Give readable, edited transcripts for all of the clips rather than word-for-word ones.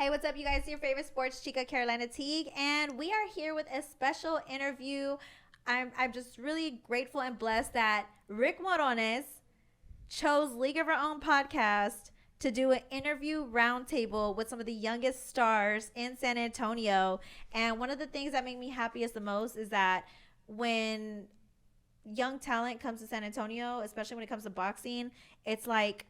Hey, what's up, you guys? Your favorite sports chica, Carolina Teague, and we are here with a special interview. I'm just really grateful and blessed that Rick Morones chose League of Our Own podcast to do an interview roundtable with some of the youngest stars in San Antonio. And one of the things that make me happiest the most is that when young talent comes to San Antonio, especially when it comes to boxing, it's like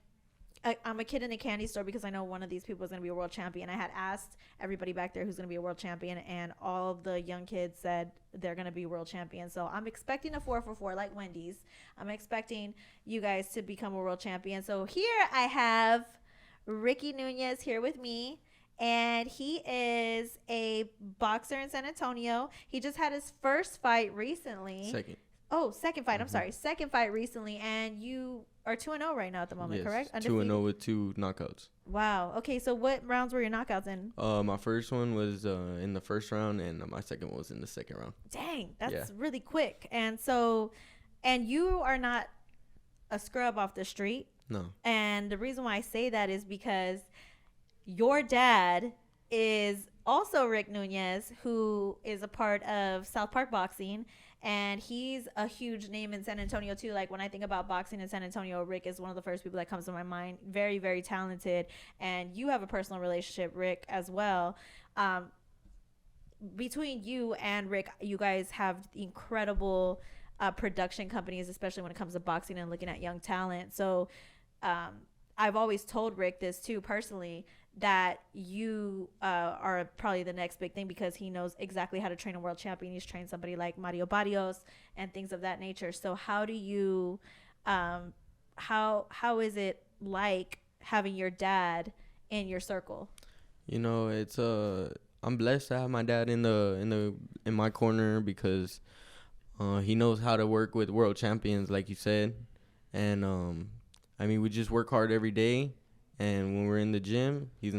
I'm a kid in a candy store because I know one of these people is going to be a world champion. I had asked everybody back there who's going to be a world champion, and all of the young kids said they're going to be world champions. So I'm expecting a 4-for-4 like Wendy's. I'm expecting you guys to become a world champion. So here I have Ricky Nunez here with me, and he is a boxer in San Antonio. He just had his first fight recently. Second fight. I'm sorry. Second fight recently. And you are 2-0 right now at the moment, correct? Undefeated? 2-0 with 2 knockouts. Wow. Okay, so what rounds were your knockouts in? My first one was in the first round, and my second one was in the second round. Dang, that's really quick. And you are not a scrub off the street. No. And the reason why I say that is because your dad is also Rick Nunez, who is a part of South Park Boxing. And he's a huge name in San Antonio, too. Like, when I think about boxing in San Antonio, Rick is one of the first people that comes to my mind. Very, very talented. And you have a personal relationship, Rick, as well. Between you and Rick, you guys have incredible production companies, especially when it comes to boxing and looking at young talent. So I've always told Rick this, too, personally, that you are probably the next big thing because he knows exactly how to train a world champion. He's trained somebody like Barrios and things of that nature. So how do you, how is it like having your dad in your circle? You know, it's I'm blessed to have my dad in my corner because he knows how to work with world champions, like you said, and I mean, we just work hard every day. And when we're in the gym, he's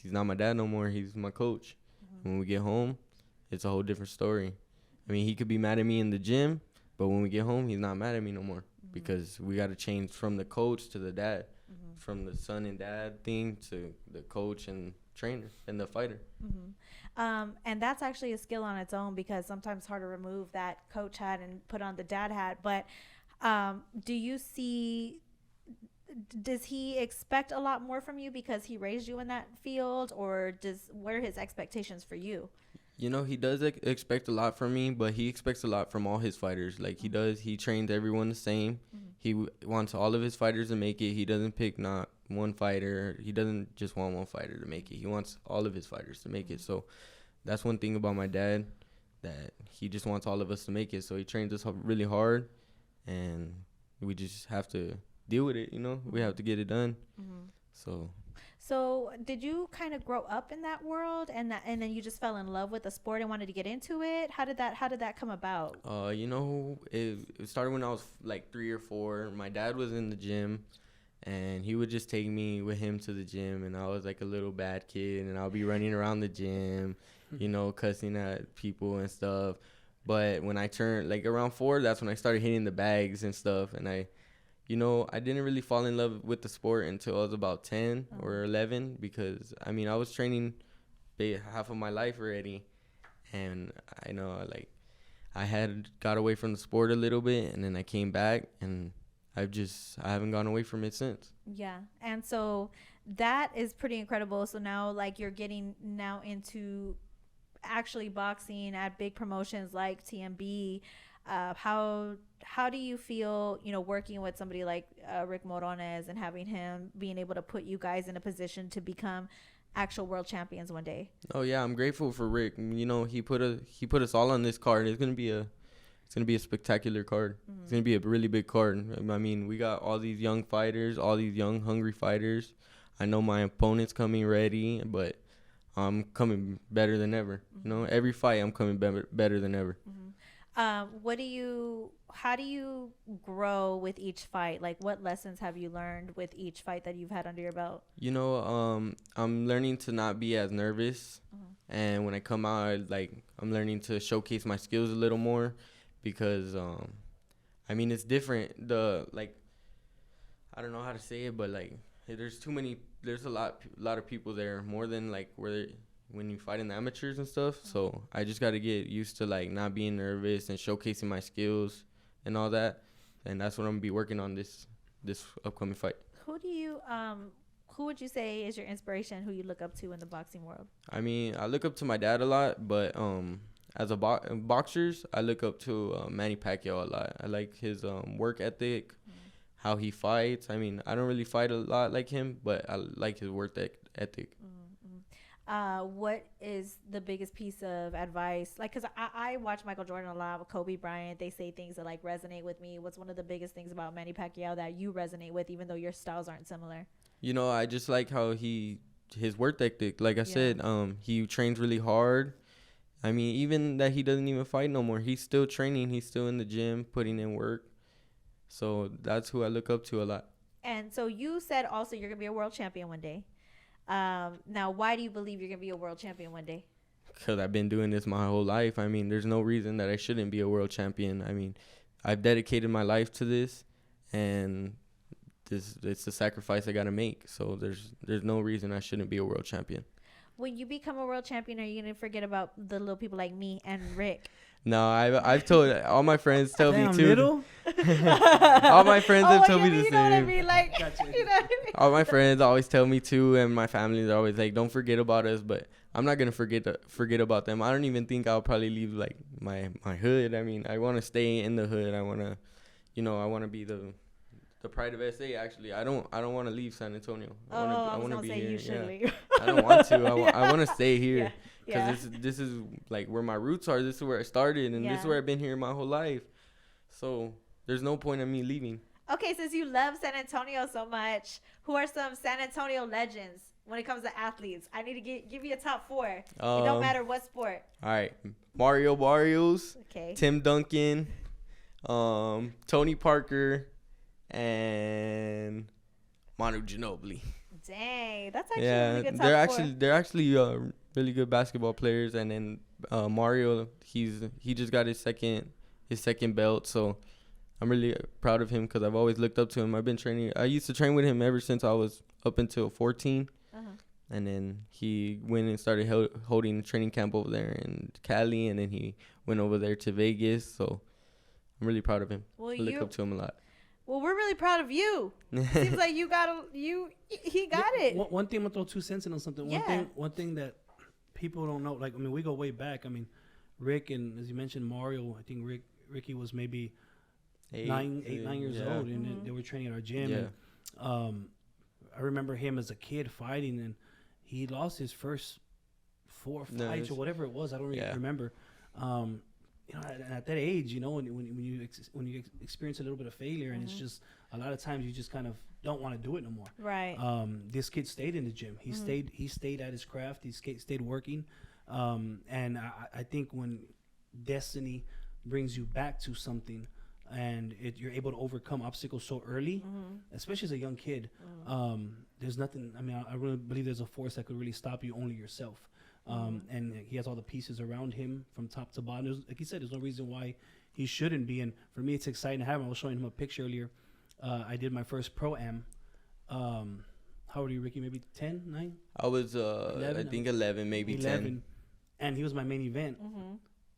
not my dad no more. He's my coach. Mm-hmm. When we get home, it's a whole different story. I mean, he could be mad at me in the gym, but when we get home, he's not mad at me no more because we got to change from the coach to the dad, from the son and dad thing to the coach and trainer and the fighter. And that's actually a skill on its own because sometimes it's hard to remove that coach hat and put on the dad hat. But do you see... Does he expect a lot more from you because he raised you in that field, or what are his expectations for you? You know, he does expect a lot from me, but he expects a lot from all his fighters. Like he trains everyone the same. He wants all of his fighters to make it. He doesn't pick not one fighter. He doesn't just want one fighter to make it. He wants all of his fighters to make it. So that's one thing about my dad, that he just wants all of us to make it. So he trains us really hard, and we just have to deal with it, you know. We have to get it done. So did you kind of grow up in that world, and then you just fell in love with the sport and wanted to get into it? How did that come about? You know, it started when I was like 3 or 4. My dad was in the gym, and he would just take me with him to the gym, and I was like a little bad kid, and I'll be running around the gym, you know, cussing at people and stuff. But when I turned like around 4, that's when I started hitting the bags and stuff, and I didn't really fall in love with the sport until I was about 10 or 11 because, I mean, I was training half of my life already. And I know, like, I had got away from the sport a little bit, and then I came back, and I haven't gone away from it since. Yeah. And so that is pretty incredible. So now, like, you're getting now into actually boxing at big promotions like TMB. How do you feel, you know, working with somebody like Rick Morones and having him being able to put you guys in a position to become actual world champions one day? Oh yeah, I'm grateful for Rick. You know, he put us all on this card. It's gonna be a spectacular card. It's gonna be a really big card. I mean, we got all these young fighters, all these young hungry fighters. I know my opponent's coming ready, but I'm coming better than ever. You know, every fight I'm coming better than ever. How do you grow with each fight? Like, what lessons have you learned with each fight that you've had under your belt? You know, I'm learning to not be as nervous. And when I come out, I'm learning to showcase my skills a little more because, I mean, it's different. I don't know how to say it, but, like, there's too many there's a lot of people there, more than like when you fight in the amateurs and stuff. So I just got to get used to like not being nervous and showcasing my skills and all that. And that's what I'm gonna be working on this upcoming fight. Who would you say is your inspiration? Who you look up to in the boxing world? I mean, I look up to my dad a lot, but as a boxers, I look up to Manny Pacquiao a lot. I like his work ethic, how he fights. I mean, I don't really fight a lot like him, but I like his work ethic. What is the biggest piece of advice? Like, because I watch Michael Jordan a lot with Kobe Bryant. They say things that like resonate with me. What's one of the biggest things about Manny Pacquiao that you resonate with, even though your styles aren't similar? You know, I just like how his work ethic. Like I said, he trains really hard. I mean, even that he doesn't even fight no more. He's still training. He's still in the gym, putting in work. So that's who I look up to a lot. And so you said also you're going to be a world champion one day. Now, why do you believe you're going to be a world champion one day? Because I've been doing this my whole life. I mean, there's no reason that I shouldn't be a world champion. I mean, I've dedicated my life to this, and it's a sacrifice I got to make. So there's no reason I shouldn't be a world champion. When you become a world champion, are you going to forget about the little people like me and Rick? No, I've told all my friends tell me too. Little? All my friends have told me the you know what I same. mean? Like, you know what I mean? All my friends always tell me too, and my family are always like, "Don't forget about us." But I'm not gonna forget about them. I don't even think I'll probably leave like my hood. I mean, I want to stay in the hood. I want to be the pride of SA. Actually, I don't want to leave San Antonio. I want to be here. You should Yeah. leave. I don't want to. I want to stay here. Yeah. Because this is like where my roots are. This is where I started, and this is where I've been here my whole life. So there's no point in me leaving. Okay, since you love San Antonio so much, who are some San Antonio legends when it comes to athletes? I need to give you a top 4. It don't matter what sport. All right, Mario Barrios, Okay. Tim Duncan, Tony Parker, and Manu Ginobili. Dang, that's actually a really good top 4. they're actually really good basketball players. And then Mario, he just got his second belt, so I'm really proud of him because I've always looked up to him. I used to train with him ever since I was up until 14. And then he went and started holding training camp over there in Cali, and then he went over there to Vegas. So I'm really proud of him. Well, I look up to him a lot. Well, we're really proud of you. Seems like he got it. One thing, I'm gonna throw 2 cents in on something. One thing that people don't know, like, I mean, we go way back. I mean, Rick, and as you mentioned, Mario, I think Ricky was maybe 9 years old, and they were training at our gym. Yeah. And, I remember him as a kid fighting, and he lost his first 4 fights or whatever it was. I don't really remember. You know, at that age, you know, when you experience a little bit of failure, and it's just a lot of times you just kind of don't want to do it no more. Right. This kid stayed in the gym. He stayed at his craft. He stayed working. And I think when destiny brings you back to something, and you're able to overcome obstacles so early, especially as a young kid, there's nothing. I mean, I really believe there's a force that could really stop you, only yourself. And he has all the pieces around him from top to bottom. Like he said, there's no reason why he shouldn't be. And for me, it's exciting to have him. I was showing him a picture earlier. I did my first Pro-Am. How old are you, Ricky? Maybe 10, 9? I was, 11, I think 11, maybe 11. 10. And he was my main event.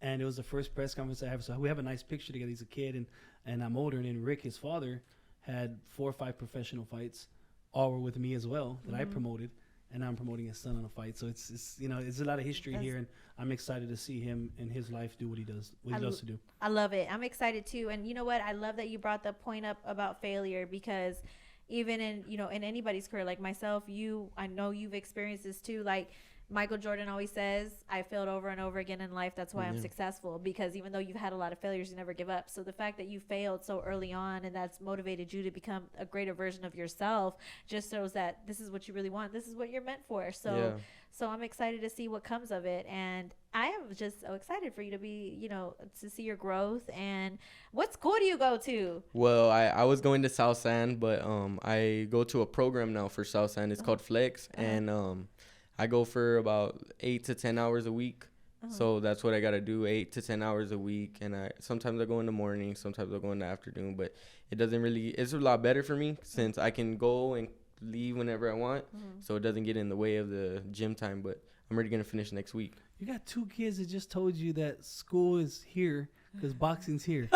And it was the first press conference I have. So we have a nice picture together. He's a kid, and I'm older. And then Rick, his father, had 4 or 5 professional fights. All were with me as well that I promoted. And I'm promoting his son on a fight. So it's you know, it's a lot of history here, and I'm excited to see him in his life do what he does, what he loves to do. I love it. I'm excited too. And you know what? I love that you brought the point up about failure, because even in, you know, in anybody's career, like myself, I know you've experienced this too. Like Michael Jordan always says, I failed over and over again in life. That's why I'm successful, because even though you've had a lot of failures, you never give up. So the fact that you failed so early on, and that's motivated you to become a greater version of yourself, just shows that this is what you really want. This is what you're meant for. So I'm excited to see what comes of it. And I am just so excited for you to be, you know, to see your growth. And what school do you go to? Well, I was going to South San, but I go to a program now for South San. It's called Flex. And I go for about 8 to 10 hours a week. So that's what I got to do, 8 to 10 hours a week. And sometimes I go in the morning, sometimes I go in the afternoon. But it's a lot better for me since I can go and leave whenever I want, so it doesn't get in the way of the gym time. But I'm already gonna finish next week. You got 2 kids that just told you that school is here because boxing's here.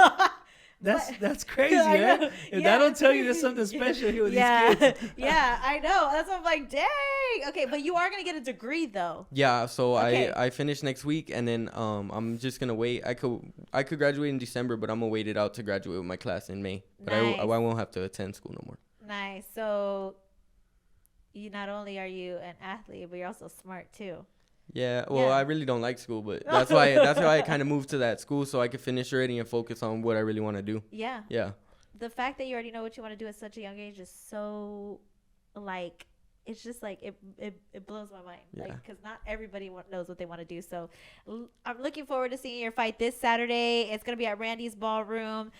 That's crazy, I right? know. If Yeah. that don't tell you there's something special here with these kids. Yeah, I know. That's what I'm like, dang. Okay, but you are gonna get a degree though. Yeah, so Okay. I finish next week, and then I'm just gonna wait. I could graduate in December, but I'm gonna wait it out to graduate with my class in May. But Nice. I won't have to attend school no more. Nice. So you not only are you an athlete, but you're also smart too. Yeah, well, Yeah. I really don't like school, but that's why I kind of moved to that school so I could finish already and focus on what I really want to do. Yeah. Yeah. The fact that you already know what you want to do at such a young age is so, like, it's just like it blows my mind. Yeah. Like, because not everybody knows what they want to do. So I'm looking forward to seeing your fight this Saturday. It's gonna be at Randy's Ballroom.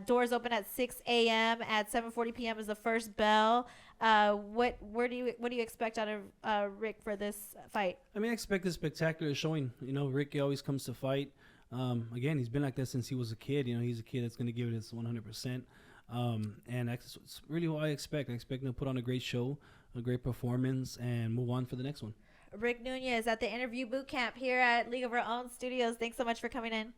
Doors open at 6 a.m. At 7:40 p.m. is the first bell. What do you expect out of Rick for this fight? I mean, I expect a spectacular showing. You know, Ricky always comes to fight. Again, he's been like that since he was a kid. You know, he's a kid that's going to give it his 100%. And that's really what I expect. I expect him to put on a great show, a great performance, and move on for the next one. Rick Nunez at the Interview Boot Camp here at League of Our Own Studios. Thanks so much for coming in.